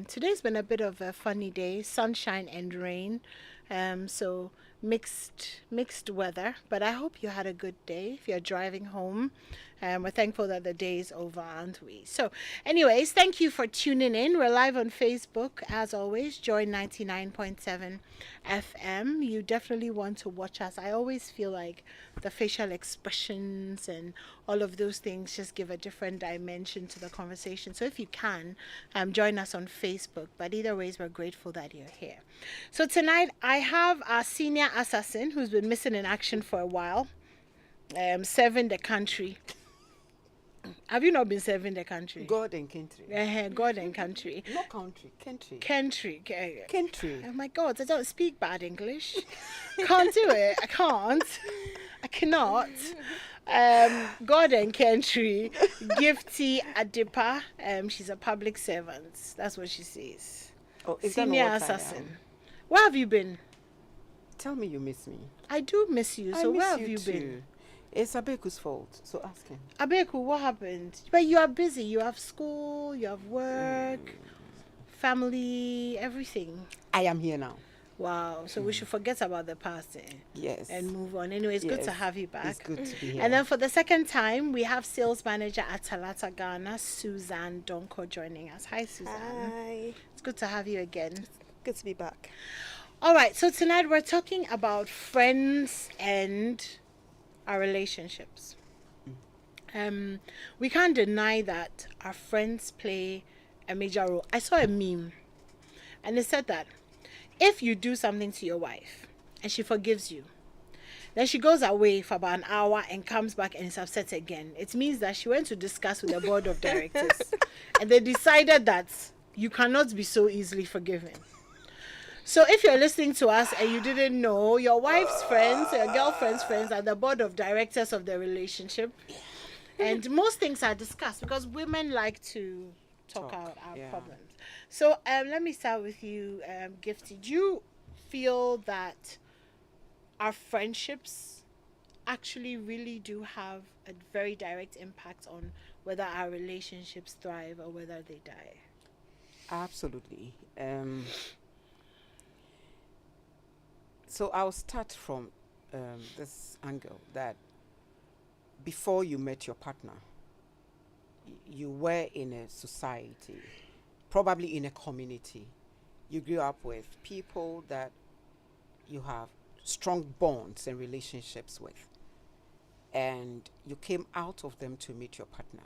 Today's been a bit of a funny day, sunshine and rain. So mixed weather, but I hope you had a good day if you're driving home. We're thankful that the day is over, aren't we? So, anyways, thank you for tuning in. We're live on Facebook as always. Join 99.7 FM. You definitely want to watch us. I always feel like the facial expressions and all of those things just give a different dimension to the conversation. So if you can, join us on Facebook. But either ways, we're grateful that you're here. So tonight I have our senior assassin who's been missing in action for a while, serving the country. Have you not been serving the country? God and country. God and country. No country, country. Country. Country. Oh my God, I don't speak bad English. Can't do it. I can't. I cannot. God and country. Gifty Adipa. She's a public servant. That's what she says. Oh, is Senior that not what assassin. Where have you been? Tell me you miss me. I do miss you. So where have you too. been? It's Abeku's fault, so ask him. Abeku, what happened? But you are busy. You have school, you have work, family, everything. I am here now. Wow. So we should forget about the past Yes. and move on. Anyway, it's good to Yes. have you back. It's good to be here. And then for the second time, we have sales manager at Talata Ghana, Suzanne Donko, joining us. Hi, Suzanne. Hi. It's good to have you again. Good to be back. All right. So tonight we're talking about friends and our relationships. We can't deny that our friends play a major role. I saw a meme and it said that if you do something to your wife and she forgives you, then she goes away for about an hour and comes back and is upset again. It means that she went to discuss with the board of directors and they decided that you cannot be so easily forgiven. So if you're listening to us and you didn't know, your wife's friends, your girlfriend's friends are the board of directors of the relationship. And most things are discussed because women like to talk out our problems. So let me start with you, Gifty. Do you feel that our friendships actually really do have a very direct impact on whether our relationships thrive or whether they die? Absolutely. So I'll start from this angle that before you met your partner, you were in a society, probably in a community. You grew up with people that you have strong bonds and relationships with, and you came out of them to meet your partner.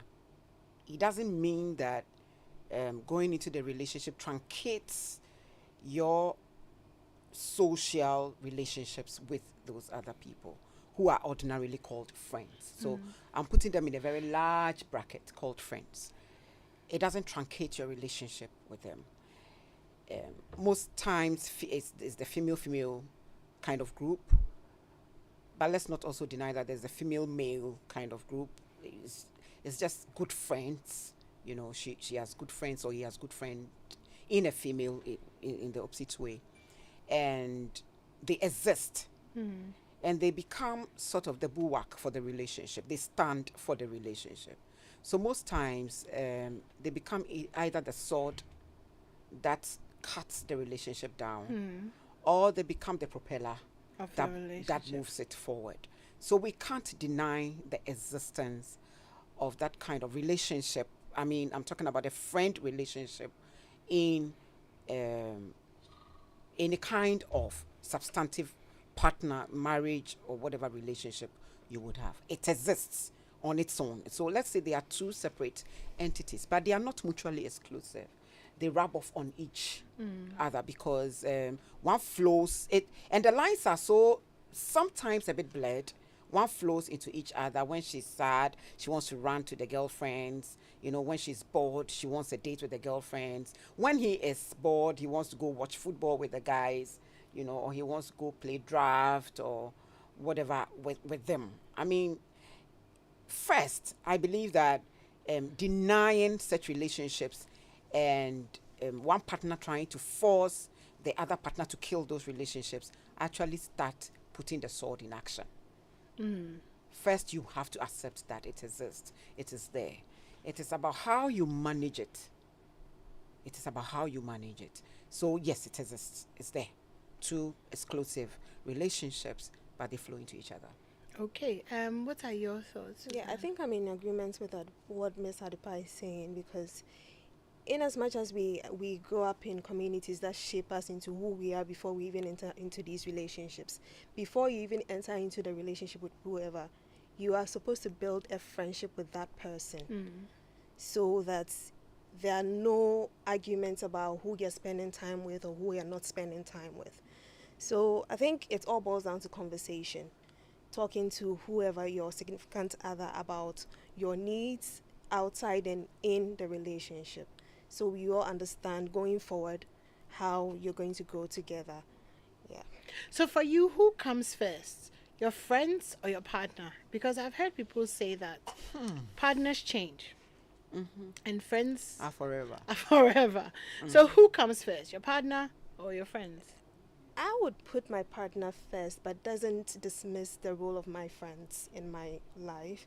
It doesn't mean that going into the relationship truncates your social relationships with those other people who are ordinarily called friends. So I'm putting them in a very large bracket called friends. It doesn't truncate your relationship with them. Most times it's the female kind of group, but let's not also deny that there's a female-male kind of group. It's just good friends. You know, she has good friends or he has good friend in a female in the opposite way. And they exist and they become sort of the bulwark for the relationship. They stand for the relationship. So most times they become either the sword that cuts the relationship down or they become the propeller Of the that relationship. moves it forward. So we can't deny the existence of that kind of relationship. I mean, I'm talking about a friend relationship in any kind of substantive partner, marriage, or whatever relationship you would have. It exists on its own. So let's say they are two separate entities, but they are not mutually exclusive. They rub off on each other because one flows it, and the lines are so sometimes a bit blurred. One flows into each other. When she's sad, she wants to run to the girlfriends. You know, when she's bored, she wants a date with the girlfriends. When he is bored, he wants to go watch football with the guys, you know, or he wants to go play draft or whatever with them. I mean, first, I believe that denying such relationships and one partner trying to force the other partner to kill those relationships actually start putting the sword in action. First, you have to accept that it exists. It is there. It is about how you manage it. It is about how you manage it. So yes, it's there. Two exclusive relationships, but they flow into each other. Okay. What are your thoughts? Yeah, I Susanna? think I'm in agreement with what Miss Adipa is saying, because in as much as we grow up in communities that shape us into who we are before we even enter into these relationships, before you even enter into the relationship with whoever, you are supposed to build a friendship with that person, so that there are no arguments about who you're spending time with or who you're not spending time with. So I think it all boils down to conversation, talking to whoever your significant other about your needs outside and in the relationship, so you all understand going forward how you're going to grow together. Yeah. So for you, who comes first? Your friends or your partner? Because I've heard people say that partners change and friends Forever. are forever. So who comes first? Your partner or your friends? I would put my partner first, but doesn't dismiss the role of my friends in my life,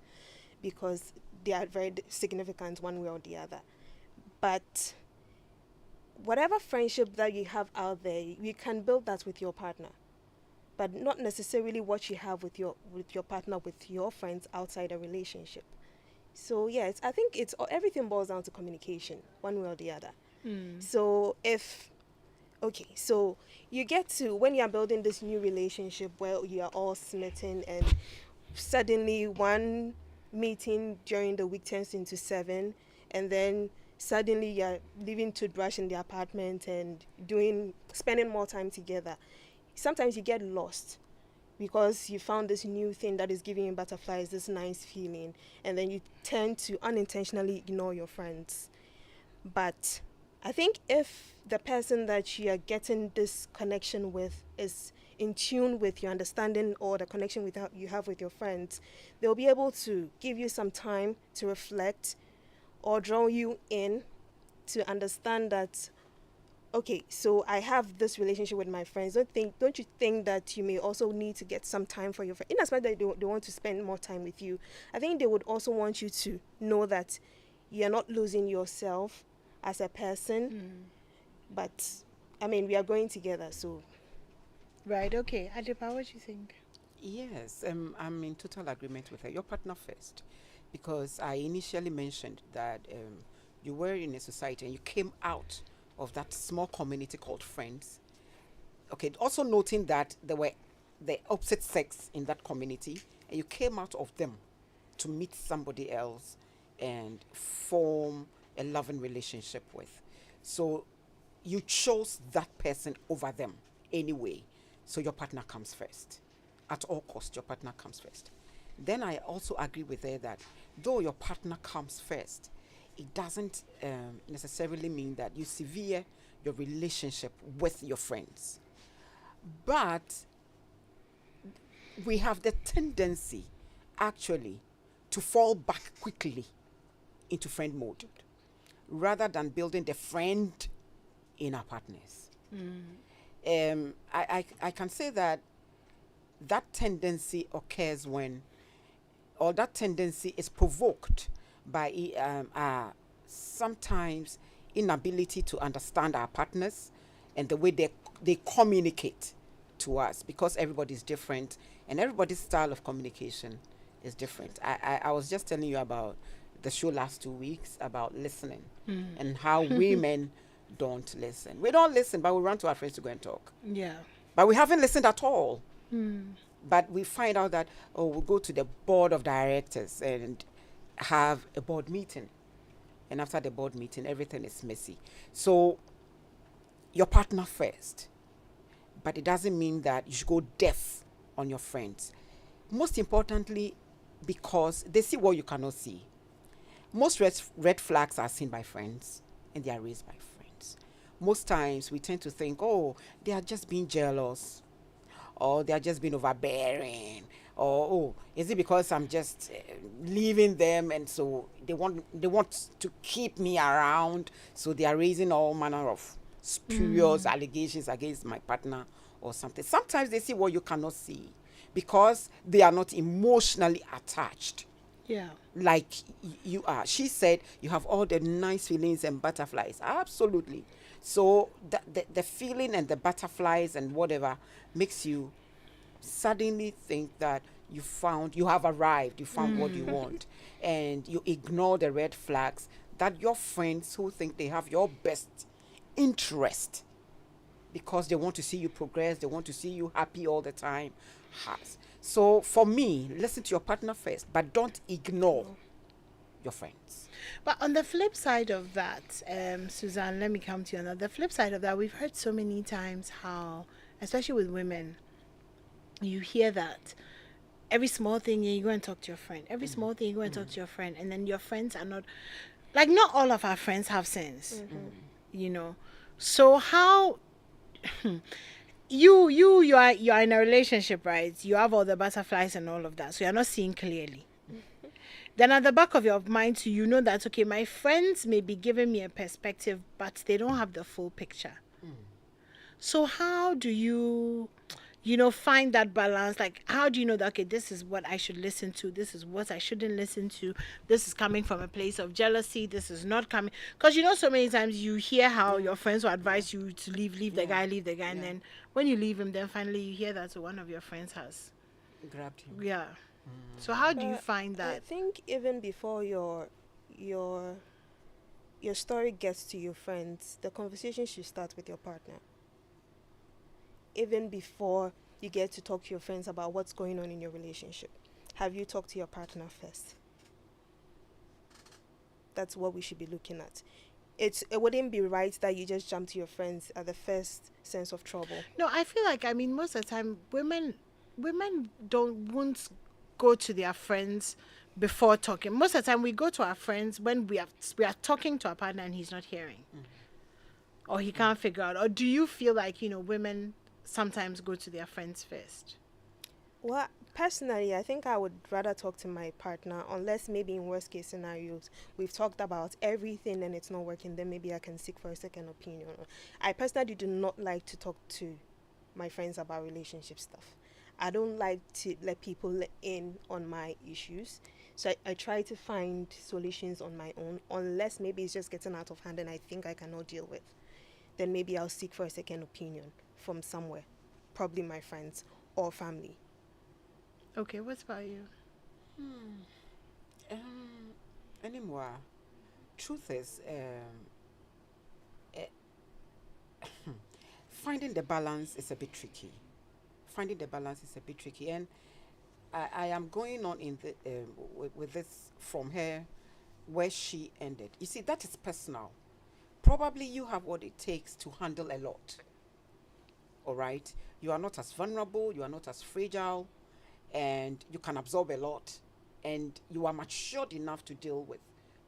because they are very significant one way or the other. But whatever friendship that you have out there, you can build that with your partner, but not necessarily what you have with your partner with your friends outside a relationship. So yeah, I think it's everything boils down to communication, one way or the other. So if okay, so you get to when you are building this new relationship where you are all smitten, and suddenly one meeting during the week turns into seven, and then suddenly you're leaving toothbrush in the apartment and spending more time together. Sometimes you get lost because you found this new thing that is giving you butterflies, this nice feeling, and then you tend to unintentionally ignore your friends. But I think if the person that you are getting this connection with is in tune with your understanding or the connection you have with your friends, they'll be able to give you some time to reflect or draw you in to understand that, okay, so I have this relationship with my friends. Don't you think that you may also need to get some time for your friend? In as much that they want to spend more time with you, I think they would also want you to know that you're not losing yourself as a person. But I mean, we are going together, so Right, okay. Adipa, what do you think? Yes, I'm in total agreement with her. Your partner first, because I initially mentioned that you were in a society and you came out of that small community called friends. Okay, also noting that there were the opposite sex in that community, and you came out of them to meet somebody else and form a loving relationship with. So you chose that person over them anyway. So your partner comes first. At all costs, your partner comes first. Then I also agree with her that though your partner comes first, it doesn't necessarily mean that you sever your relationship with your friends. But we have the tendency, actually, to fall back quickly into friend mode rather than building the friend in our partners. I can say that tendency occurs when, or that tendency is provoked by sometimes inability to understand our partners and the way they communicate to us, because everybody's different and everybody's style of communication is different. I was just telling you about the show last 2 weeks about listening and how women don't listen. We don't listen, but we run to our friends to go and talk. Yeah. But we haven't listened at all. But we find out that, we'll go to the board of directors and have a board meeting. And after the board meeting, everything is messy. So your partner first. But it doesn't mean that you should go deaf on your friends. Most importantly, because they see what you cannot see. Most red flags are seen by friends, and they are raised by friends. Most times we tend to think, they are just being jealous, or they are just being overbearing, or is it because I'm just leaving them, and so they want to keep me around, so they are raising all manner of spurious allegations against my partner or something. Sometimes they see what you cannot see because they are not emotionally attached Yeah. like you are. She said you have all the nice feelings and butterflies. Absolutely. So the feeling and the butterflies and whatever makes you suddenly think that you have arrived, you found what you want, and you ignore the red flags that your friends who think they have your best interest because they want to see you progress, they want to see you happy all the time, has. So for me, listen to your partner first, but don't ignore your friends. But on the flip side of that, Suzanne, let me come to you. On the flip side of that, we've heard so many times how, especially with women, you hear that every small thing you go and talk to your friend. Every small thing you go and talk to your friend, and then your friends are not like, not all of our friends have sense, you know. So how you are in a relationship, right? You have all the butterflies and all of that, so you're not seeing clearly. Then at the back of your mind, too, you know that, okay, my friends may be giving me a perspective, but they don't have the full picture. So how do you, find that balance? Like, how do you know that, okay, this is what I should listen to, this is what I shouldn't listen to, this is coming from a place of jealousy, this is not coming, because so many times you hear how your friends will advise you to leave the guy, and then when you leave him, then finally you hear that one of your friends has Grabbed him. yeah. So how do you But find I that? think even before your your story gets to your friends, the conversation should start with your partner. Even before you get to talk to your friends about what's going on in your relationship, have you talked to your partner first? That's what we should be looking at. It wouldn't be right that you just jump to your friends at the first sense of trouble. No, I feel like, most of the time women won't go to their friends before talking. Most of the time we go to our friends when we are talking to our partner and he's not hearing. Or he can't figure out. Or do you feel like, women sometimes go to their friends first? Well, personally, I think I would rather talk to my partner, unless maybe in worst case scenarios, we've talked about everything and it's not working, then maybe I can seek for a second opinion. I personally do not like to talk to my friends about relationship stuff. I don't like to let people in on my issues. So I try to find solutions on my own, unless maybe it's just getting out of hand and I think I cannot deal with. Then maybe I'll seek for a second opinion from somewhere, probably my friends or family. Okay, what about you? Anymore. Truth is, eh, finding the balance is a bit tricky. And I am going on in the with this from her where she ended. You see, that is personal. Probably you have what it takes to handle a lot. All right, you are not as vulnerable, you are not as fragile, and you can absorb a lot, and you are matured enough to deal with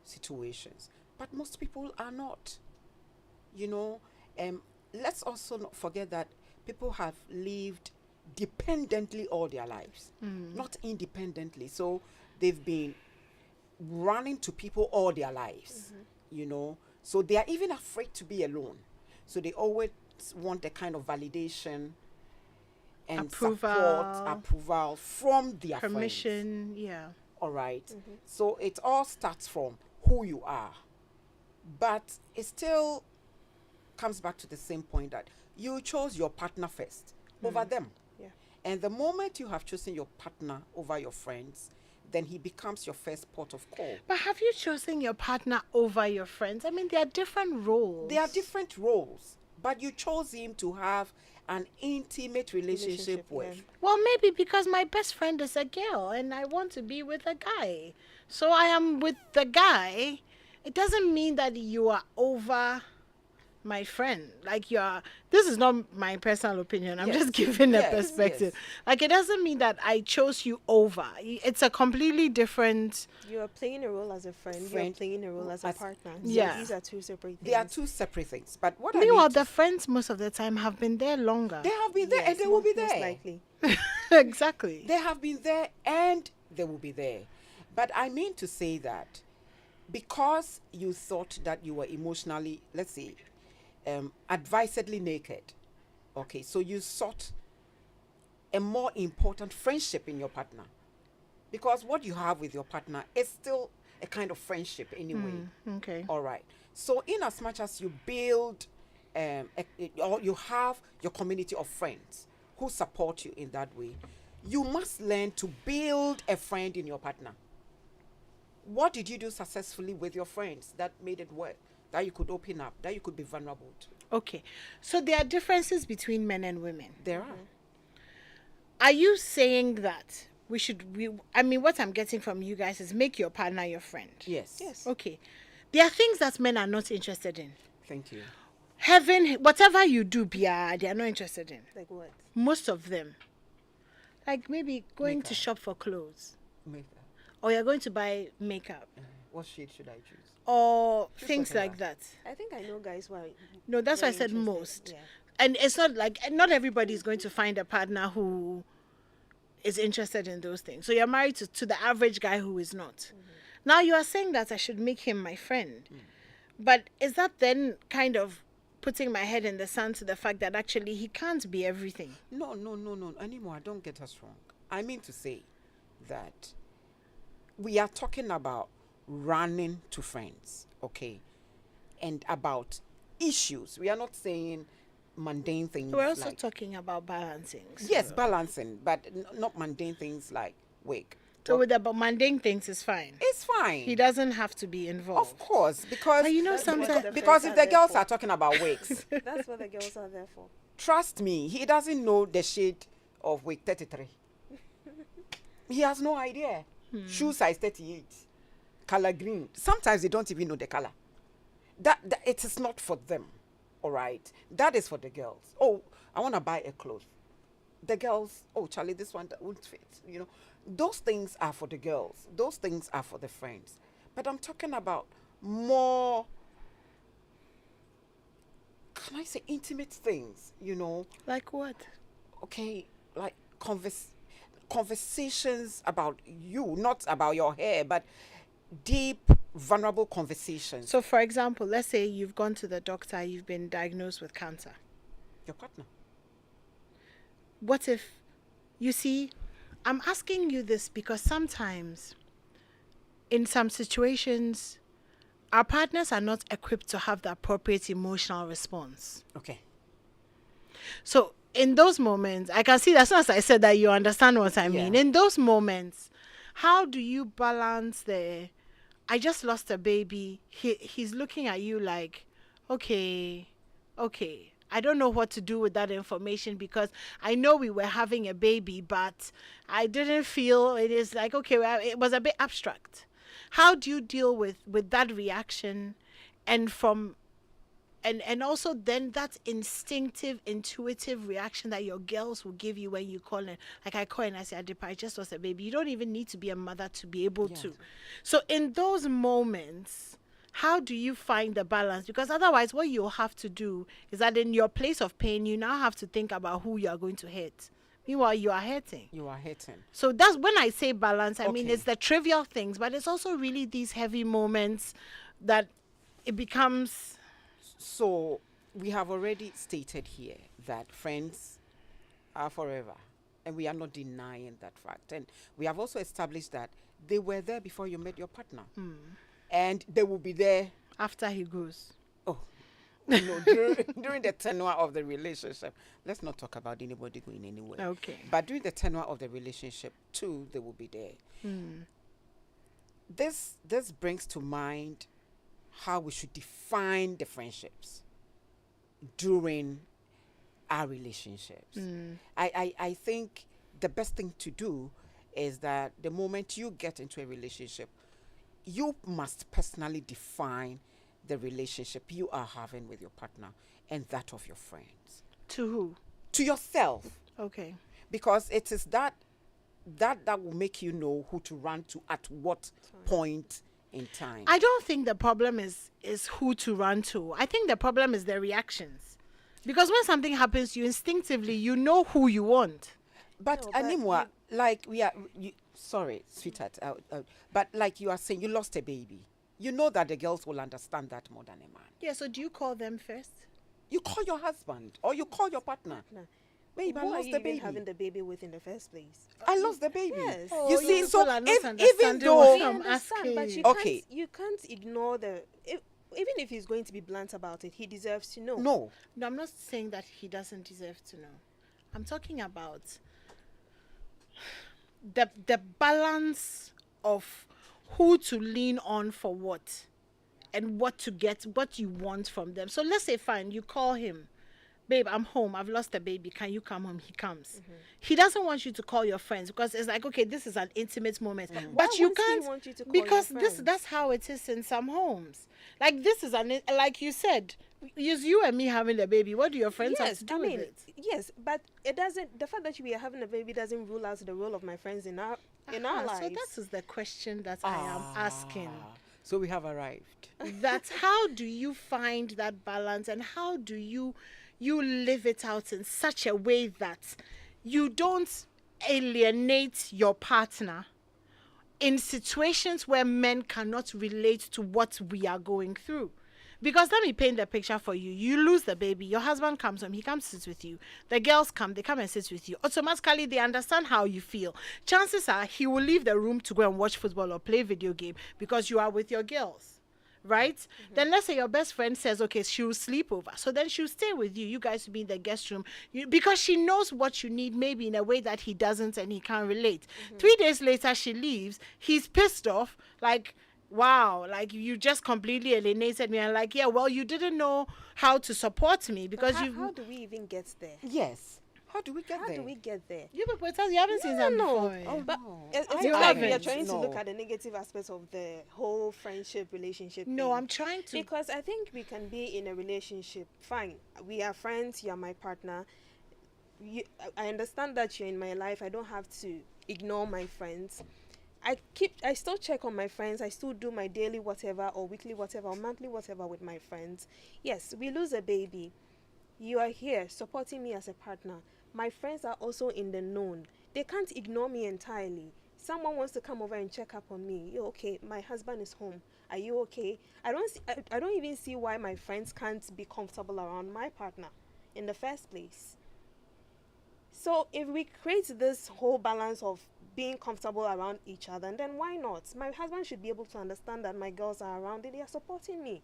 situations. But most people are not. You know, let's also not forget that people have lived dependently all their lives, not independently. So they've been running to people all their lives, So they are even afraid to be alone. So they always want the kind of validation and approval from their Permission, friends. yeah. All right. So it all starts from who you are. But it still comes back to the same point that you chose your partner first over them. Yeah. And the moment you have chosen your partner over your friends, then he becomes your first port of call. But have you chosen your partner over your friends? I mean, there are different roles. They are different roles, but you chose him to have an intimate relationship with. Yeah. Well, maybe because my best friend is a girl and I want to be with a guy. So I am with the guy. It doesn't mean that you are over my friend. Like, this is not my personal opinion. I'm just giving a perspective. Yes. Like, it doesn't mean that I chose you over. It's a completely different. You are playing a role as a friend. You are playing a role as a partner. So Yeah. these are two separate things. They are two separate things. But what Meanwhile, the friends most of the time have been there longer. they have been there and they will be there. Most likely. Exactly. They have been there and they will be there. But I mean to say that because you thought that you were emotionally, let's say, advisedly naked, okay, so you sought a more important friendship in your partner. Because what you have with your partner is still a kind of friendship anyway. Okay. All right. So in as much as you build, or you have your community of friends who support you in that way, you must learn to build a friend in your partner. What did you do successfully with your friends that made it work? That you could open up, that you could be vulnerable to? Okay. So there are differences between men and women. There are. Are you saying that I mean, what I'm getting from you guys is make your partner your friend? Yes. Yes. Okay. There are things that men are not interested in. Thank you. Having whatever you do, Bia, they are not interested in. Like what? Most of them. Like maybe going to Makeup. shop for clothes. Makeup. Or you're going to buy makeup. What shade should I choose? Or Choose things whatever. like that. I think I know guys who are. No, that's why I very said interested. most. Yeah. And it's not like, not everybody is going to find a partner who is interested in those things. So you're married to the average guy who is not. Now you are saying that I should make him my friend. But is that then kind of putting my head in the sand to the fact that actually he can't be everything? No. Anymore. Don't get us wrong. I mean to say that we are talking about running to friends, okay? And about issues. We are not saying mundane things. We're also like, talking about balancing. yes, balancing, but not mundane things like wig. So with the mundane things is fine. It's fine. He doesn't have to be involved. Of course, because But you know, That's what sometimes the because if friends the are there girls for. are talking about wigs, That's what the girls are there for. trust me, he doesn't know the shade of wig 33. He has no idea. Shoe size 38, color green. Sometimes they don't even know the color. That it is not for them. All right, that is for the girls. Oh, I want to buy a clothes. The girls, oh Charlie, this one that won't fit. You know, those things are for the girls. Those things are for the friends. But I'm talking about more, can I say, intimate things, you know? like what? Okay, like conversations about you, not about your hair, but deep, vulnerable conversations. So for example, let's say you've gone to the doctor, you've been diagnosed with cancer. Your partner. What if, you see, I'm asking you this because sometimes in some situations, our partners are not equipped to have the appropriate emotional response. Okay. So in those moments, I can see that as soon as I said that, you understand what I mean. Yeah. In those moments, how do you balance I just lost a baby. He's looking at you like, okay. I don't know what to do with that information because I know we were having a baby, but I didn't feel it is like, okay, well, it was a bit abstract. How do you deal with that reaction and also then that instinctive, intuitive reaction that your girls will give you when you call in? Like I call and I say, Adipa, I just lost a baby. You don't even need to be a mother to be able Yeah. to. So in those moments, how do you find the balance? Because otherwise what you'll have to do is that in your place of pain, you now have to think about who you are going to hurt. Meanwhile, you are hurting. You are hurting. So that's when I say balance, I mean, Okay. it's the trivial things, but it's also really these heavy moments that it becomes... So we have already stated here that friends are forever, and we are not denying that fact. And we have also established that they were there before you met your partner, and they will be there. after he goes. Oh, during the tenure of the relationship. Let's not talk about anybody going anywhere. Okay. But during the tenure of the relationship too, they will be there. This brings to mind how we should define the friendships during our relationships. I think the best thing to do is that the moment you get into a relationship, you must personally define the relationship you are having with your partner and that of your friends. To who? To yourself. Okay. Because it is that will make you know who to run to at what point in time. I don't think the problem is who to run to. I think the problem is the reactions. Because when something happens to you, instinctively, you know who you want. But No, but Animwaa, like sorry, sweetheart, but like you are saying, you lost a baby. You know that the girls will understand that more than a man. Yeah, so do you call them first? You call your husband or you call your partner. No. Babe, I Who are lost you the even baby. having the baby with in the first place? I lost the baby. Yes. Oh, You see, so people are not if, even understanding though what We I'm understand, but asking. Okay. you can't ignore even if he's going to be blunt about it, he deserves to know. no, No, I'm not saying that he doesn't deserve to know. I'm talking about the balance of who to lean on for what and what to get, what you want from them. So let's say, fine, you call him, babe, I'm home, I've lost a baby, can you come home? He comes. He doesn't want you to call your friends because it's like, okay, this is an intimate moment, Why but you won't he can't, want you to call your because friends? that's how it is in some homes. Like, this is like you said, it's you and me having a baby. What do your friends have to do with it? Yes, but it doesn't. The fact that we are having a baby doesn't rule out the role of my friends in our lives. So that is the question that I am asking. So we have arrived. That how do you find that balance, and how do you live it out in such a way that you don't alienate your partner in situations where men cannot relate to what we are going through? Because let me paint the picture for you. You lose the baby, your husband comes home, he comes sits with you. The girls come, they come and sit with you. Automatically, they understand how you feel. Chances are he will leave the room to go and watch football or play video game because you are with your girls. Right? Then let's say your best friend says, okay, she'll sleep over. So then she'll stay with you. You guys will be in the guest room because she knows what you need, maybe in a way that he doesn't and he can't relate. 3 days later, she leaves. He's pissed off. Like, wow, like you just completely alienated me. And like, yeah, well, you didn't know how to support me because But you how do we even get there? Yes. How do we get How there? do we get there? You people tell you haven't seen that No, before. eh? but no. it's You not like we are haven't. trying to look No. at the negative aspects of the whole friendship relationship. No, thing. I'm trying to. Because I think we can be in a relationship. Fine, we are friends. You're my partner. I understand that you're in my life. I don't have to ignore my friends. I still check on my friends. I still do my daily whatever or weekly whatever or monthly whatever with my friends. Yes, we lose a baby. You are here supporting me as a partner. My friends are also in the known. They can't ignore me entirely. Someone wants to come over and check up on me. You okay? My husband is home. Are you okay? I don't even see why my friends can't be comfortable around my partner in the first place. So if we create this whole balance of being comfortable around each other, and then why not? My husband should be able to understand that my girls are around and they are supporting me.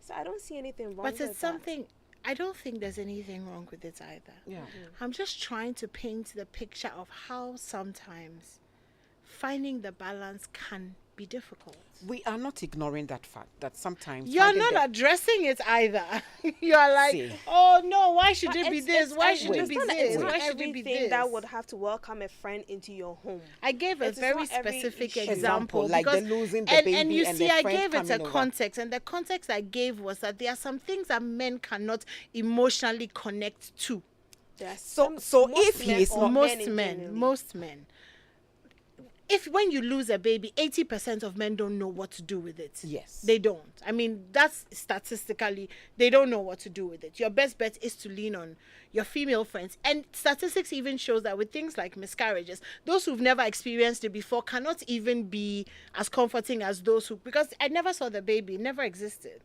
So I don't see anything wrong with But it's that. something, I don't think there's anything wrong with it either. Yeah. I'm just trying to paint the picture of how sometimes finding the balance can be difficult. We are not ignoring that fact that sometimes You're finding not the- addressing it either. You're like, See. oh no, why should But it be it's- this? Why should it's it be not- this? It's not Why should it be everything this? that would have to welcome a friend into your home. I gave a It is very not every specific issue. example, Like because the losing the and baby you and see, the I friend gave it a coming over. context, and the context I gave was that there are some things that men cannot emotionally connect to. There are So most if men he is or Most in men, generally. most men. If when you lose a baby, 80% of men don't know what to do with it. Yes. They don't. I mean, that's statistically, they don't know what to do with it. Your best bet is to lean on your female friends. And statistics even shows that with things like miscarriages, those who've never experienced it before cannot even be as comforting as those who, because I never saw the baby, it never existed.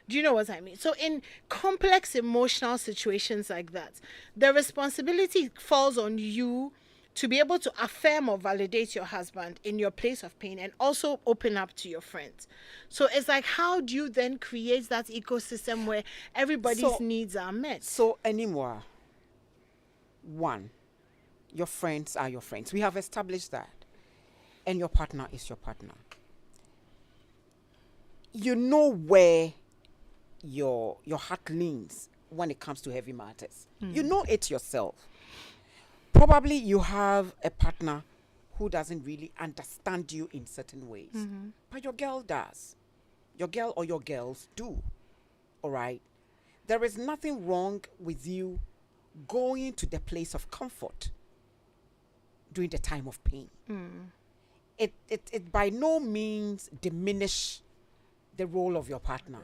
Do you know what I mean? So in complex emotional situations like that, the responsibility falls on you to be able to affirm or validate your husband in your place of pain and also open up to your friends. So it's like, how do you then create that ecosystem where everybody's So- needs are met? So anymore, one, your friends are your friends. We have established that. And your partner is your partner. You know where your heart leans when it comes to heavy matters. You know it yourself. Probably you have a partner who doesn't really understand you in certain ways. But your girl does. Your girl or your girls do. All right? There is nothing wrong with you going to the place of comfort during the time of pain. It by no means diminish the role of your partner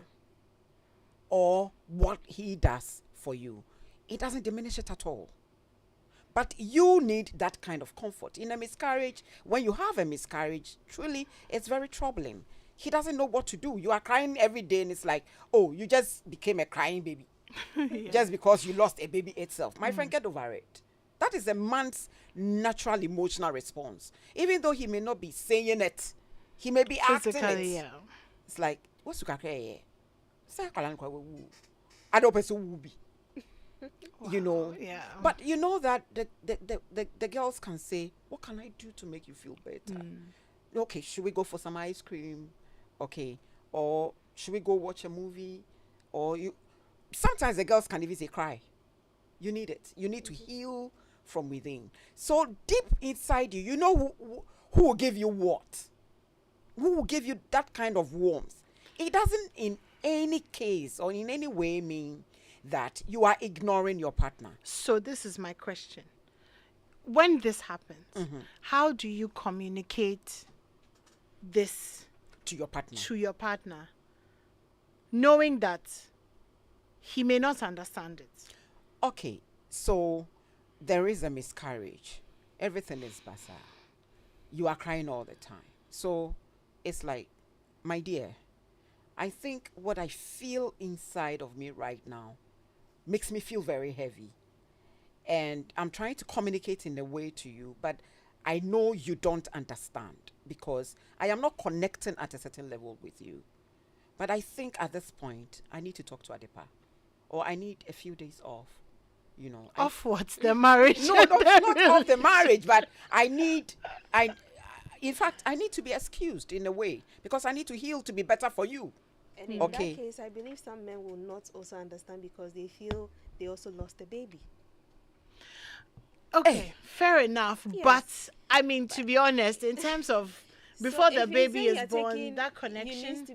or what he does for you. It doesn't diminish it at all. But you need that kind of comfort. In a miscarriage, when you have a miscarriage, truly, it's very troubling. He doesn't know what to do. You are crying every day and it's like, oh, you just became a crying baby. just because you lost a baby itself. My friend, get over it. That is a man's natural emotional response. Even though he may not be saying it, he may be acting it. Physically, yeah. It's like, what's the crack? I don't person be. You know, Yeah. but you know that the girls can say, what can I do to make you feel better? Okay, should we go for some ice cream? Okay, or should we go watch a movie? Or you, sometimes the girls can even say, cry. You need it. You need to heal from within. So deep inside you, you know who will give you what? Who will give you that kind of warmth? It doesn't in any case or in any way mean that you are ignoring your partner. So this is my question. When this happens, how do you communicate this To your partner. to your partner, knowing that he may not understand it? Okay, so there is a miscarriage. Everything is bizarre. You are crying all the time. So it's like, my dear, I think what I feel inside of me right now makes me feel very heavy. And I'm trying to communicate in a way to you, but I know you don't understand because I am not connecting at a certain level with you. But I think at this point, I need to talk to Adepa, or I need a few days off. You know, Off what? The marriage? no, not off the marriage, but in fact, I need to be excused in a way because I need to heal to be better for you. And in Okay. that case, I believe some men will not also understand because they feel they also lost a baby. Okay, fair enough. Yes. But I mean, to be honest, in terms of before So the if you baby say is you're born, taking- that connection.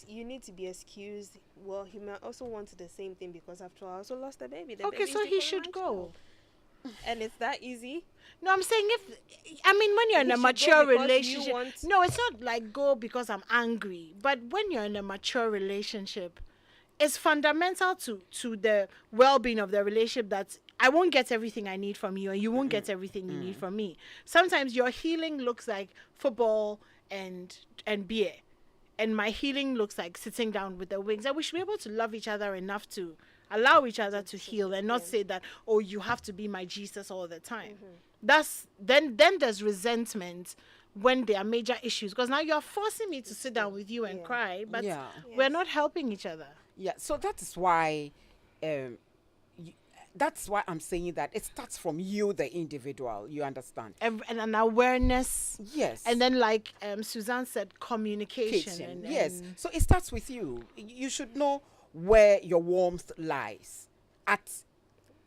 you need to be excused. Well, he might also want the same thing because after all, I also lost a baby. The Okay, baby so is he equal should my go. child. And it's that easy. No, I'm saying when you're in He a should go mature because you relationship. want- No, it's not like go because I'm angry. But when you're in a mature relationship, it's fundamental to the well-being of the relationship that I won't get everything I need from you and you won't get everything you need from me. Sometimes your healing looks like football and beer. And my healing looks like sitting down with the wings. And we should be able to love each other enough to allow each other to heal and not say that, oh, you have to be my Jesus all the time. That's then there's resentment when there are major issues because now you're forcing me to sit down with you and cry, but Yeah. we're Yes. not helping each other. Yeah, so that is why, that's why I'm saying that it starts from you, the individual. You understand? And an awareness, Yes. and then like Suzanne said, communication. Kitchen. And, Yes. and So it starts with you. You should know where your warmth lies at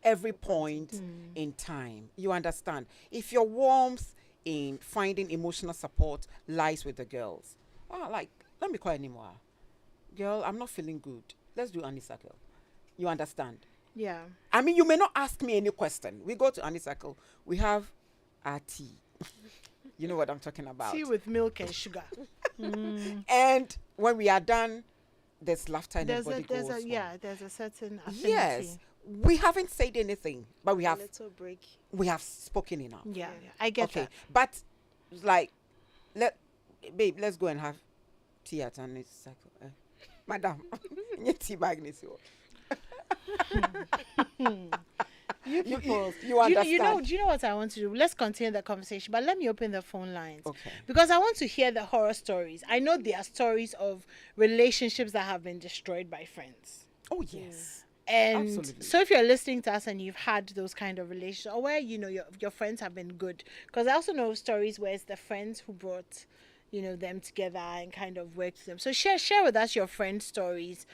every point in time. You understand? If your warmth in finding emotional support lies with the girls, like, let me call Animwaa. Girl, I'm not feeling good. Let's do Anisakil. You understand? yeah. I mean, you may not ask me any question. We go to Anisakil. We have our tea. You know what I'm talking about. Tea with milk and sugar. And when we are done, there's laughter and There's everybody goes home. there's a certain affinity. Yes, we haven't said anything, but we A have little break. spoken enough. Yeah, I get Okay, that. but like, let's go and have tea at Anisakil. Madam, your tea bag is yours. You understand? Do you know what I want to do? Let's continue the conversation, but let me open the phone lines. Okay. Because I want to hear the horror stories. I know there are stories of relationships that have been destroyed by friends. Oh yes. And Absolutely. so if you're listening to us and you've had those kind of relationships or where your friends have been good, because I also know stories where it's the friends who brought them together and kind of worked with them. So share with us your friend stories,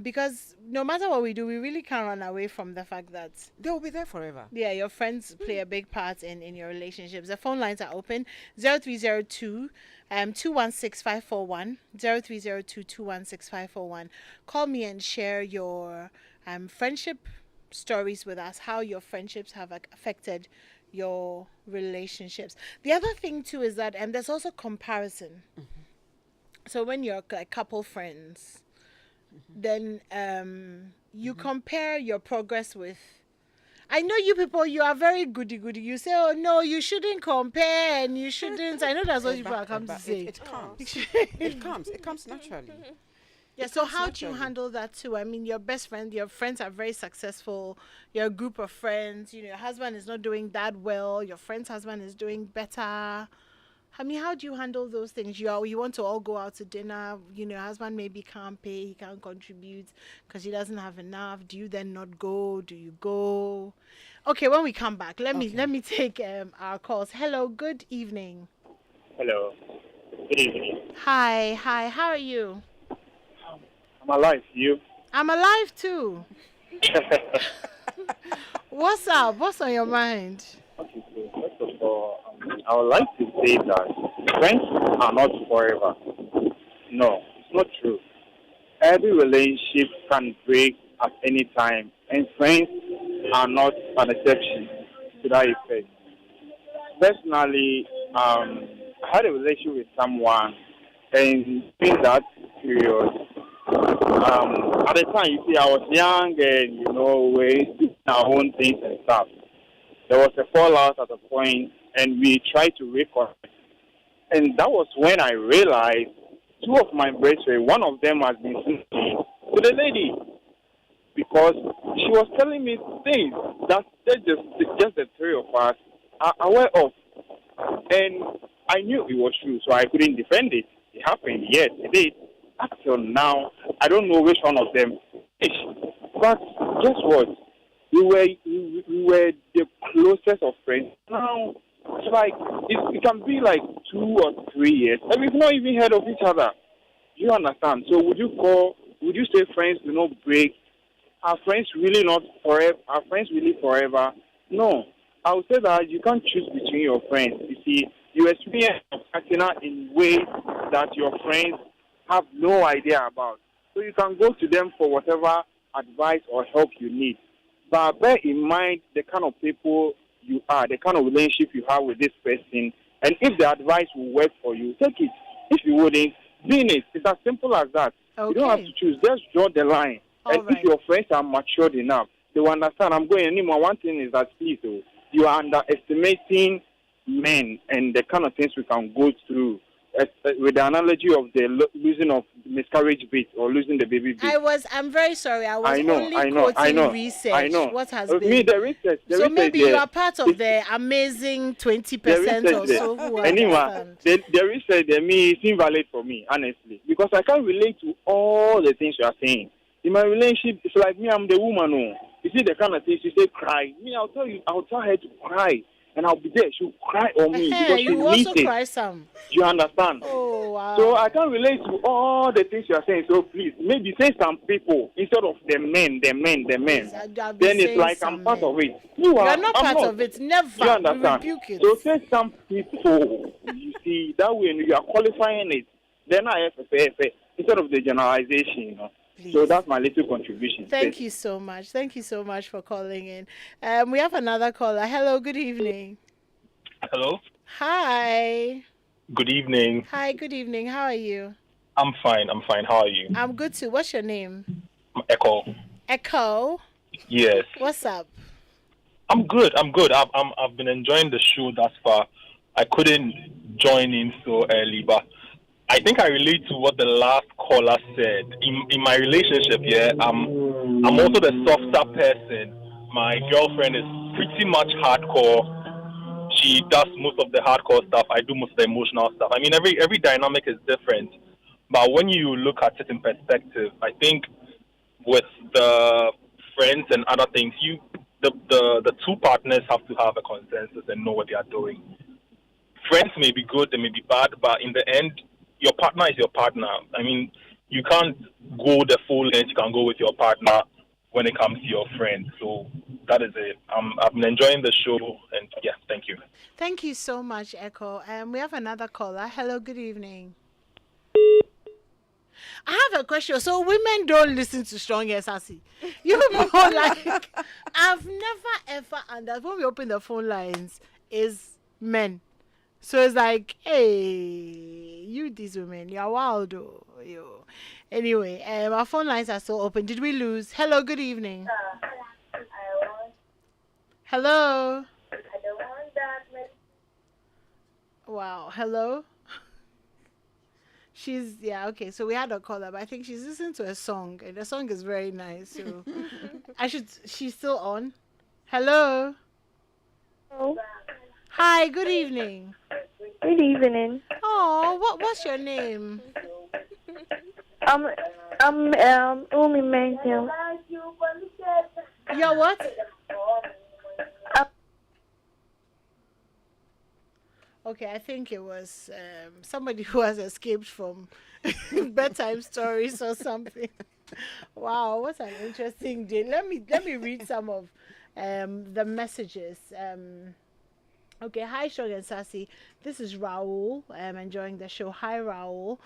because no matter what we do, we really can't run away from the fact that They will be there forever. yeah, your friends play a big part in your relationships. The phone lines are open 0302 216 541 0302 216 541. Call me and share your friendship stories with us, how your friendships have affected your relationships. The other thing too is that there's also comparison. So when you're like couple friends, then you compare your progress with. I know you people, you are very goody. You say, oh no, you shouldn't compare and you shouldn't. I know that's what people are come to say. It comes. It comes naturally. Yeah, so Depends how do you naturally. handle that too? I mean, your best friend, your friends are very successful, you're a group of friends, your husband is not doing that well, your friend's husband is doing better. I mean, how do you handle those things? You want to all go out to dinner, your husband maybe can't pay, he can't contribute because he doesn't have enough. Do you then not go? Do you go? Okay, when we come back, let me Okay. let me take our calls. Hello, good evening. Hello. Good evening. Hi, how are you? I'm alive. You? I'm alive too. What's up? What's on your mind? Okay, so first of all, I would like to say that friends are not forever. No, it's not true. Every relationship can break at any time, and friends are not an exception to that effect. Personally, I had a relationship with someone, and in that period, at the time, you see, I was young and, we're doing our own things and stuff. There was a fallout at a point, and we tried to reconnect. And that was when I realized two of my bracelets, one of them has been sent to the lady because she was telling me things that just the three of us are aware of. And I knew it was true, so I couldn't defend it. It happened, yes, it did. Up till now, I don't know which one of them is. But guess what? We were the closest of friends. Now, it's like, it can be like 2 or 3 years, and we've not even heard of each other. You understand? So would you say friends do not break? Are friends really not forever? Are friends really forever? No. I would say that you can't choose between your friends. You see, you experience your partner in ways that your friends have no idea about. So you can go to them for whatever advice or help you need. But bear in mind the kind of people you are, the kind of relationship you have with this person, and if the advice will work for you, take it. If you wouldn't, be in it. It's as simple as that. You don't have Okay. to choose. Just draw the line. And All if right. your friends are matured enough, they will understand. I'm going anymore. One thing is that, please, you are underestimating men and the kind of things we can go through. With the analogy of the losing of miscarriage bit or losing the baby bit. I'm very sorry. I was I know, only I know, I quoting know, I research. know. What has Me, been. the So research maybe you there, are part of the amazing the 20% research or there. so who Anyway, understand. the research there, me, it's invalid for me, honestly, because I can't relate to all the things you are saying. In my relationship, it's like me, I'm the woman. Oh. You see the kind of things you say, cry. Me, I'll tell her to cry, and I'll be there. She'll cry on me because she You needs also it. cry some. You understand? Oh, So wow. I can't relate to all the things you are saying. So please, maybe say some people instead of the men, the men, the men. Please, I'll be Then it's saying like I'm some part men. of it. You are not I'm part not. of it. You Never. We understand? rebuke it. So say some people. You see that way you are qualifying it. Then I have to say instead of the generalization. So Please. that's my little contribution. Thank you so much. Thank you so much for calling in. We have another caller. Hello, good evening. Hello. Hi. Good evening. Hi, good evening. How are you? I'm fine. I'm fine. How are you? I'm good too. What's your name? Echo. Echo. Yes. What's up? I'm good. I'm good. I've been enjoying the show thus far. I couldn't join in so early, but I think I relate to what the last caller said. In my relationship, yeah, I'm also the softer person. My girlfriend is pretty much hardcore. She does most of the hardcore stuff. I do most of the emotional stuff. I mean, every dynamic is different. But when you look at it in perspective, I think with the friends and other things, the two partners have to have a consensus and know what they are doing. Friends may be good, they may be bad, but in the end, your partner is your partner. I mean, you can't go the full length. You can go with your partner when it comes to your friend. So that is it. I've been enjoying the show, and yeah, thank you. Thank you so much, Echo. We have another caller. Hello, good evening. I have a question. So women don't listen to strong Sassy. You people like I've never ever understood when we open the phone lines is men. So it's like, hey, you these women, you're wild though. You. Anyway, our phone lines are still open. Did we lose? Hello, good evening. Hello. Wow. Hello. She's yeah, okay. So we had a caller, but I think she's listening to a song, and the song is very nice. So she's still on. Hello. Hello. Hi, good evening. Good evening. Oh, what's your name? I'm Umi Menzel. Your what? Okay, I think it was somebody who has escaped from bedtime stories or something. Wow, what an interesting day. Let me read some of the messages. Okay, hi Shog and Sassy. This is Raul. I'm enjoying the show. Hi Raul.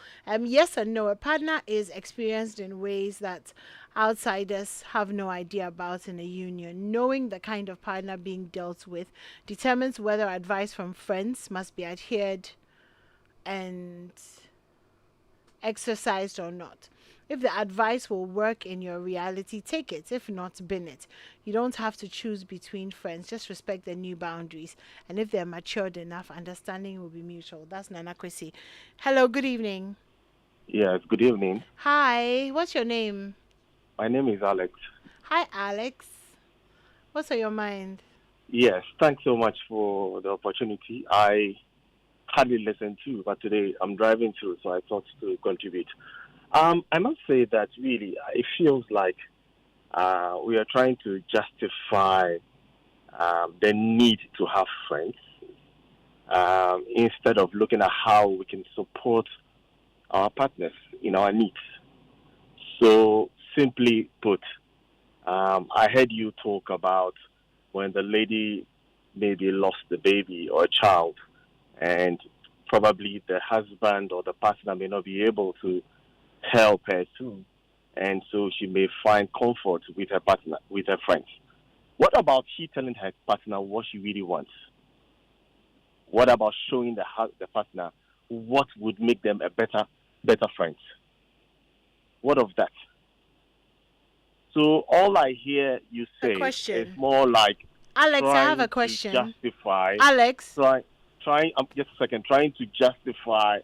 Yes and no. A partner is experienced in ways that outsiders have no idea about in a union. Knowing the kind of partner being dealt with determines whether advice from friends must be adhered and exercised or not. If the advice will work in your reality, take it. If not, bin it. You don't have to choose between friends. Just respect the new boundaries. And if they're matured enough, understanding will be mutual. That's Nana Kwesi. Hello, good evening. Yes, good evening. Hi, what's your name? My name is Alex. Hi, Alex. What's on your mind? Yes, thanks so much for the opportunity. I hardly listen to, but today I'm driving through, so I thought to contribute. I must say that really it feels like we are trying to justify the need to have friends instead of looking at how we can support our partners in our needs. So, simply put, I heard you talk about when the lady maybe lost the baby or a child, and probably the husband or the partner may not be able to help her too, and so she may find comfort with her partner, with her friends. What about she telling her partner what she really wants? What about showing the partner what would make them a better friends? What of that? So all I hear you A say is question. more like Alex, I have a trying to question. justify. Alex. Just a second. Trying to justify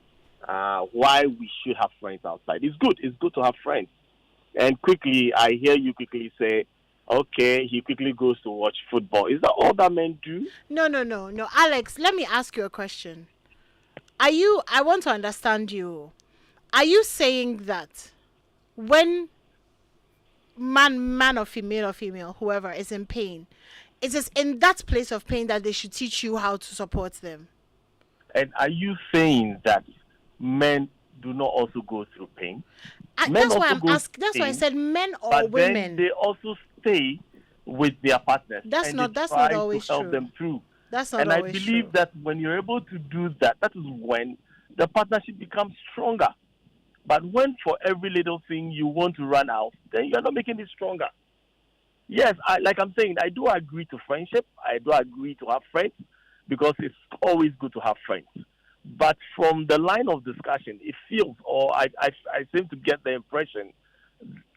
why we should have friends outside. It's good. It's good to have friends. And quickly, I hear you quickly say, "Okay, he quickly goes to watch football." Is that all that men do? No. Alex, let me ask you a question. I want to understand you. Are you saying that when man or female, whoever is in pain, it is in that place of pain that they should teach you how to support them? And are you saying that men do not also go through pain? Men That's why also I'm go asking. through That's why I pain, said men or but then women. they also stay with their partners That's and not. they That's try not always to help true. them through. That's not And I always believe true. that when you're able to do that, that is when the partnership becomes stronger. But when for every little thing you want to run out, then you're not making it stronger. Yes, like I'm saying, I do agree to friendship. I do agree to have friends because it's always good to have friends. But from the line of discussion, it feels, or I seem to get the impression,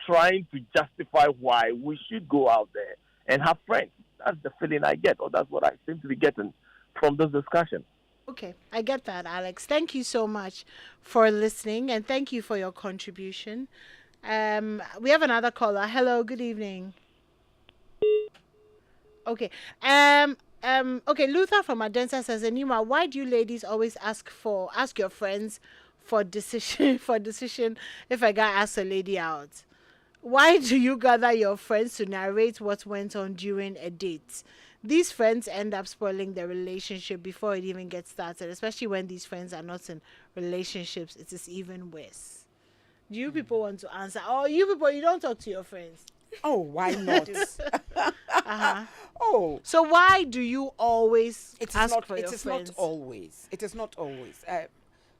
trying to justify why we should go out there and have friends. That's the feeling I get, or that's what I seem to be getting from this discussion. Okay, I get that, Alex. Thank you so much for listening, and thank you for your contribution. We have another caller. Hello, good evening. Okay. Okay, Luther from Adensa says, Anima, why do you ladies always ask your friends for decision for decision if a guy asks a lady out? Why do you gather your friends to narrate what went on during a date? These friends end up spoiling the relationship before it even gets started, especially when these friends are not in relationships. It is even worse. Do you people want to answer? Or you people, you don't talk to your friends? Oh, why not? Uh-huh. Oh, So why do you always it is ask not. for It your is friends? not always. It is not always.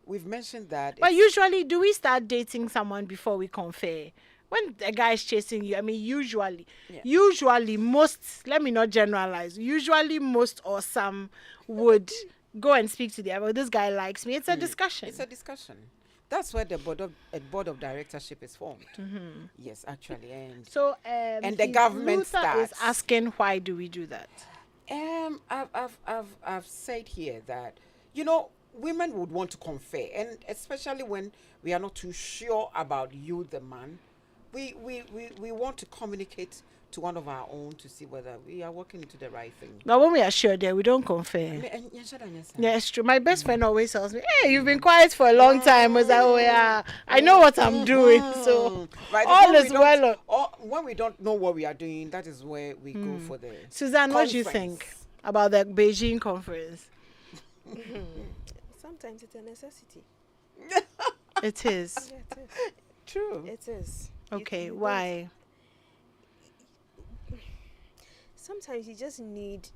We've mentioned that. But it's- usually, do we start dating someone before we confer? When a guy is chasing you, I mean, usually most, let me not generalize, usually most or some would go and speak to the other. This guy likes me. It's a discussion. It's a discussion. That's where the board of directorship is formed. Yes, actually, and So, and the government Luther is starts. asking, why do we do that? I've said here that, you know, women would want to confer, and especially when we are not too sure about you, the man, we want to communicate to one of our own to see whether we are working into the right thing. But when we are sure there, we don't confer. Yeah, it's true. My best friend always tells me, "Hey, you've been quiet for a long time." I was like, "Oh yeah, I know what I'm doing." So Right, all when is we don't- well. or when we don't know what we are doing, that is where we go for the Suzanne, what do you think conference. about the Beijing conference? Sometimes it's a necessity. It is. Yeah, it is. True. It is. Okay, you don't- why? Sometimes you just need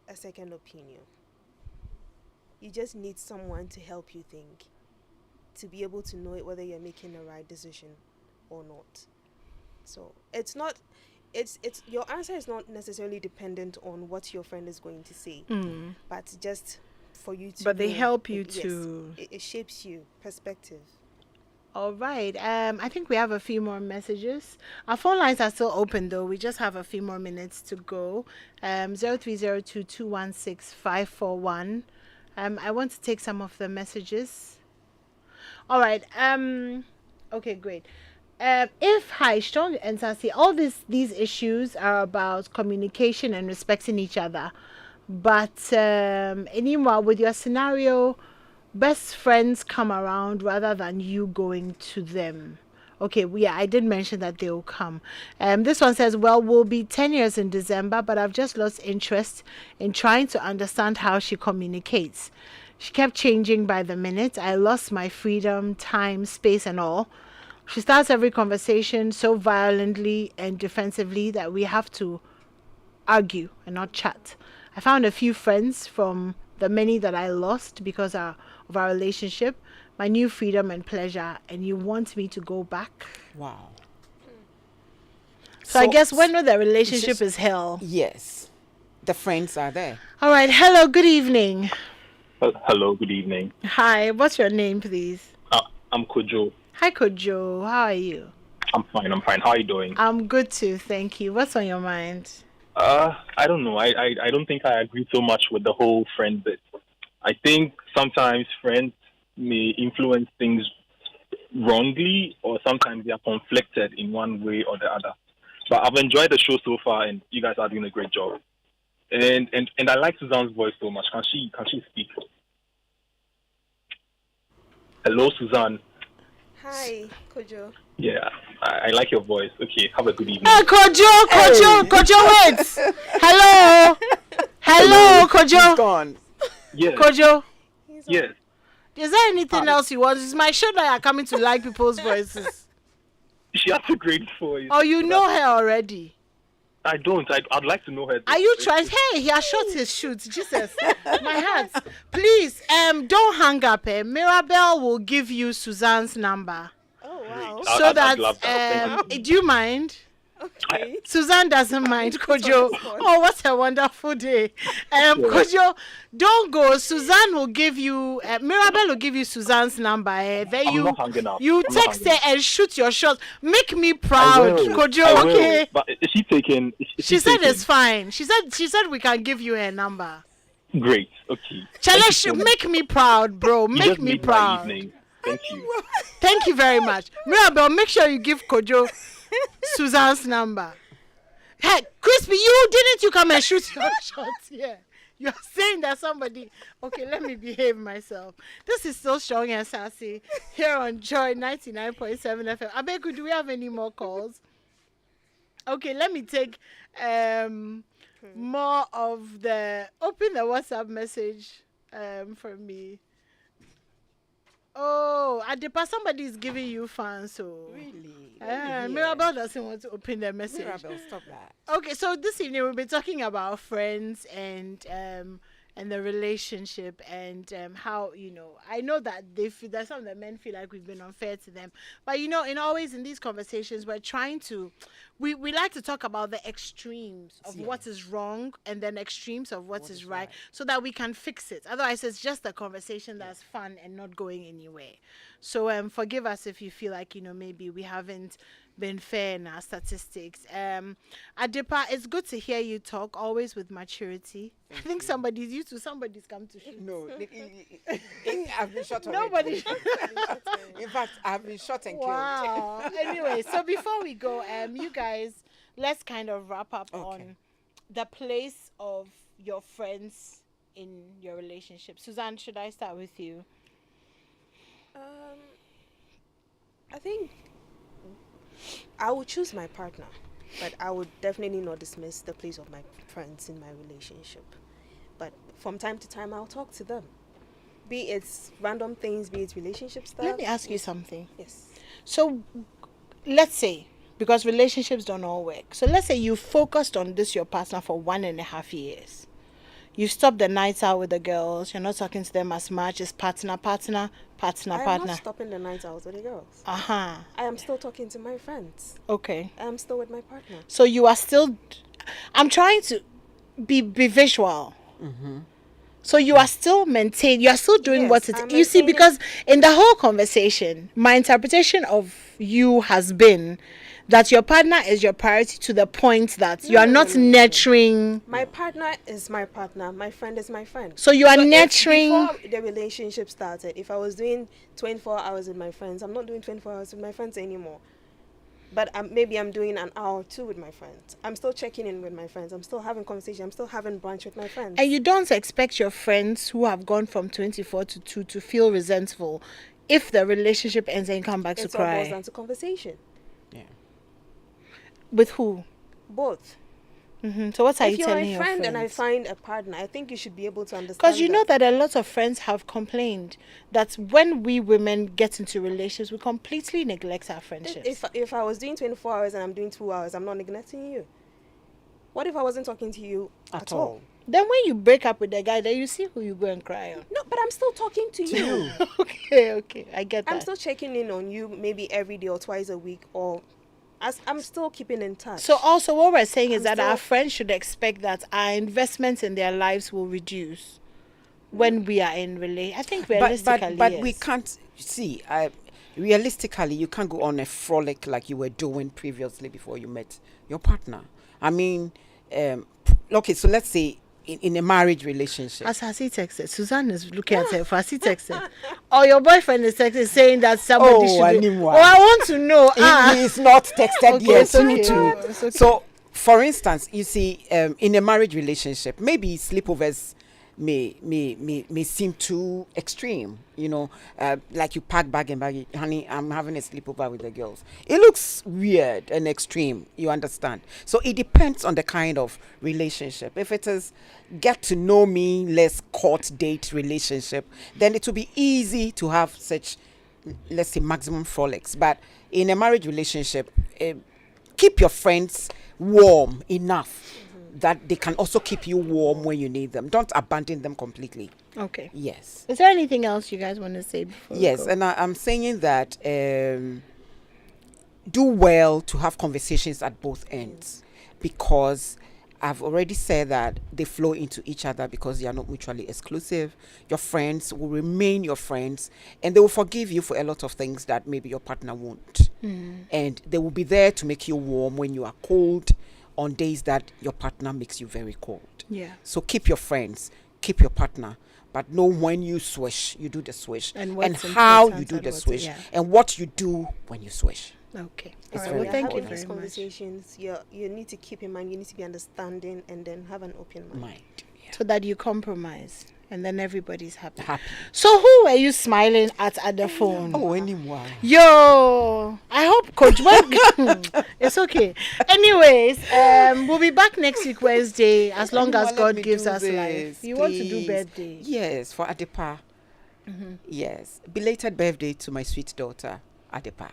a second opinion. You just need someone to help you think, to be able to know whether you're making the right decision or not. So it's not. It's your answer is not necessarily dependent on what your friend is going to say, but just for you to. But they know. help you Yes, to. It shapes you perspective. All right. I think we have a few more messages. Our phone lines are still open though. We just have a few more minutes to go. 0302216541. I want to take some of the messages. All right. Okay, great. If hi, Strong and Sassy, all these issues are about communication and respecting each other. But Animwaa, with your scenario, best friends come around rather than you going to them. Okay, yeah, I did mention that they will come. This one says, well, we'll be 10 years in December, but I've just lost interest in trying to understand how she communicates. She kept changing by the minute. I lost my freedom, time, space, and all. She starts every conversation so violently and defensively that we have to argue and not chat. I found a few friends from the many that I lost because of our relationship, my new freedom and pleasure, and you want me to go back? Wow. So I guess when the relationship is hell. Yes, the friends are there. All right. Hello. Good evening. Hello, good evening. Hi. What's your name, please? I'm Kojo. Hi, Kojo. How are you? I'm fine. How are you doing? I'm good too. Thank you. What's on your mind? I don't know. I don't think I agree so much with the whole friend bit. I think sometimes friends may influence things wrongly, or sometimes they are conflicted in one way or the other. But I've enjoyed the show so far, and you guys are doing a great job. And I like Suzanne's voice so much. Can she speak? Hello, Suzanne. Hi, Kojo. Yeah, I like your voice. Okay, have a good evening. Hey, Kojo, wait. Hello, Kojo. He's gone. Yes. Kojo, Yes. is there anything else you want? It's my show that you're coming to like people's voices. She has a great voice. Oh, you know her already. I don't. I'd like to know her. Are you trying? Hey, he has shot his shoot. Jesus, my heart. Please, don't hang up. Mirabelle will give you Suzanne's number. Oh wow. So I'd love that. Thank you. do you mind? Okay. Suzanne doesn't mind, Kojo. Oh, what a wonderful day. Kojo, don't go. Suzanne will give you, Mirabelle will give you Suzanne's number. Then I'm not hanging up. you I'm not text hanging her and shoot your shot. Make me proud, Kojo. I will. Okay. But is she taking? She said it's fine. She said we can give you her number. Great. Okay. Challenge, make me proud, bro. You Make just me made my proud. evening. Thank you. Thank you very much. Mirabelle, make sure you give Kojo Suzanne's number. Hey, Crispy, you come and shoot your shots here. You're saying that somebody. Okay, let me behave myself. This is still Strong and Sassy here on Joy 99.7 FM. Abegu, do we have any more calls? Okay, let me take more of the. Open the WhatsApp message from me. Oh, Adepa, somebody is giving you fans, so. Really? Mirabelle doesn't want to open the message. Mirabelle, stop that. Okay, so this evening we'll be talking about friends and the relationship and how, I know that that some of the men feel like we've been unfair to them, but always in these conversations we're trying to we like to talk about the extremes of what is wrong and then extremes of what is right, so that we can fix it. Otherwise it's just a conversation that's fun and not going anywhere. So forgive us if you feel like maybe we haven't been fair in our statistics. Adipa, it's good to hear you talk, always with maturity. I think somebody's come to shoot. No, I've been shot already. Nobody. In fact, I've been shot and Wow. Anyway, so before we go, you guys, let's kind of wrap up on the place of your friends in your relationship. Suzanne, should I start with you? I think I would choose my partner, but I would definitely not dismiss the place of my friends in my relationship. But from time to time, I'll talk to them. Be it random things, be it relationship stuff. Let me ask you something. Yes. So, let's say, because relationships don't all work. So, let's say you focused on this, your partner, for 1.5 years. You stopped the nights out with the girls. You're not talking to them as much. It's partner. I'm not stopping the nights out with the girls. I am still talking to my friends. Okay. I am still with my partner. So you are still. I'm trying to be visual. So you are still maintaining. You are still doing Yes, what it. I'm You see, maintaining- because in the whole conversation, my interpretation of you has been that your partner is your priority to the point that you are not nurturing. My partner is my partner. My friend is my friend. So you are if nurturing. Before the relationship started, if I was doing 24 hours with my friends, I'm not doing 24 hours with my friends anymore. But maybe I'm doing an hour or two with my friends. I'm still checking in with my friends. I'm still having conversation. I'm still having brunch with my friends. And you don't expect your friends who have gone from 24 to 2 to feel resentful if the relationship ends and you come back It to all boils cry. down to conversation. Yeah. With who? Both. So what are If you you're telling a your friend friends? and I find a partner, I think you should be able to understand. Because you know that a lot of friends have complained that when we women get into relationships, we completely neglect our friendships. If I was doing 24 hours and I'm doing 2 hours, I'm not neglecting you. What if I wasn't talking to you at all? Then when you break up with the guy, then you see who you go and cry on. No, but I'm still talking to you. Okay, I get that. I'm still checking in on you maybe every day or twice a week, or as I'm still keeping in touch. So also what we're saying is I'm that our still- friends should expect that our investments in their lives will reduce when we are in I think realistically, but yes. we can't see. Realistically, you can't go on a frolic like you were doing previously before you met your partner. I mean, okay, so let's say in a marriage relationship. As Sassy texted, Suzanne is looking at her. Sassy texted, or your boyfriend is texting saying that somebody should. Animwaa. Oh, I want to know. He is not texted Okay, yet. it's okay. too. It's okay. So, for instance, you see, in a marriage relationship, maybe sleepovers may seem too extreme. You know, like you pack bag and bag, honey, I'm having a sleepover with the girls. It looks weird and extreme. You understand? So it depends on the kind of relationship. If it is get to know me, less court date relationship, then it will be easy to have such, let's say, maximum frolics. But in a marriage relationship, keep your friends warm enough that they can also keep you warm when you need them. Don't abandon them completely. Okay. Yes. Is there anything else you guys want to say before? Yes, we go? and I'm saying that do well to have conversations at both ends, because I've already said that they flow into each other because they are not mutually exclusive. Your friends will remain your friends, and they will forgive you for a lot of things that maybe your partner won't. And they will be there to make you warm when you are cold, on days that your partner makes you very cold. Yeah. So keep your friends, keep your partner, but know when you swish, you do the swish, And what's how important you do and the what's- swish, yeah. and what you do when you swish. Okay. It's All right. very Well, thank you having very these much. conversations, you need to keep in mind, you need to be understanding, and then have an open mind. Mind. Yeah. So that you compromise, and then everybody's happy. Happy. So who were you smiling at the phone? Oh, Animwaa. Yo, I hope Coach. It's okay. Anyways, we'll be back next week Wednesday, as long Animwaa, as let God me gives do us life. this, You want to do please. birthday? Yes, for Adepa. Yes. Belated birthday to my sweet daughter, Adepa.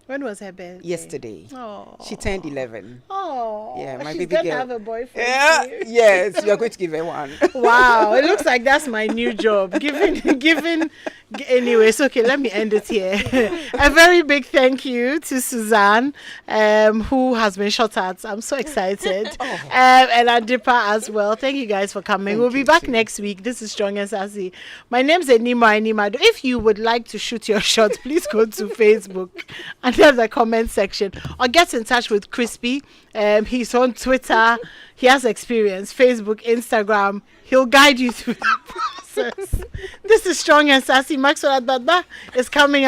When was her birthday? Yesterday. Oh. She turned 11. Oh. Yeah, my she's baby gonna girl. have a boyfriend. Yeah, too. yes, you are going to give her one. Wow, it looks like that's my new job. Anyways, okay, let me end it here. A very big thank you to Suzanne, who has been shot at. I'm so excited. And Adipa as well. Thank you guys for coming. We'll be you back too. next week. This is Strong and Sassy. My name's Animwaa Anim-Addo. If you would like to shoot your shot, please go to Facebook and under the comment section, or get in touch with Crispy. He's on Twitter. He has experience. Facebook, Instagram. He'll guide you through the process. This is Strong and Sassy. Maxwell Adbaba is coming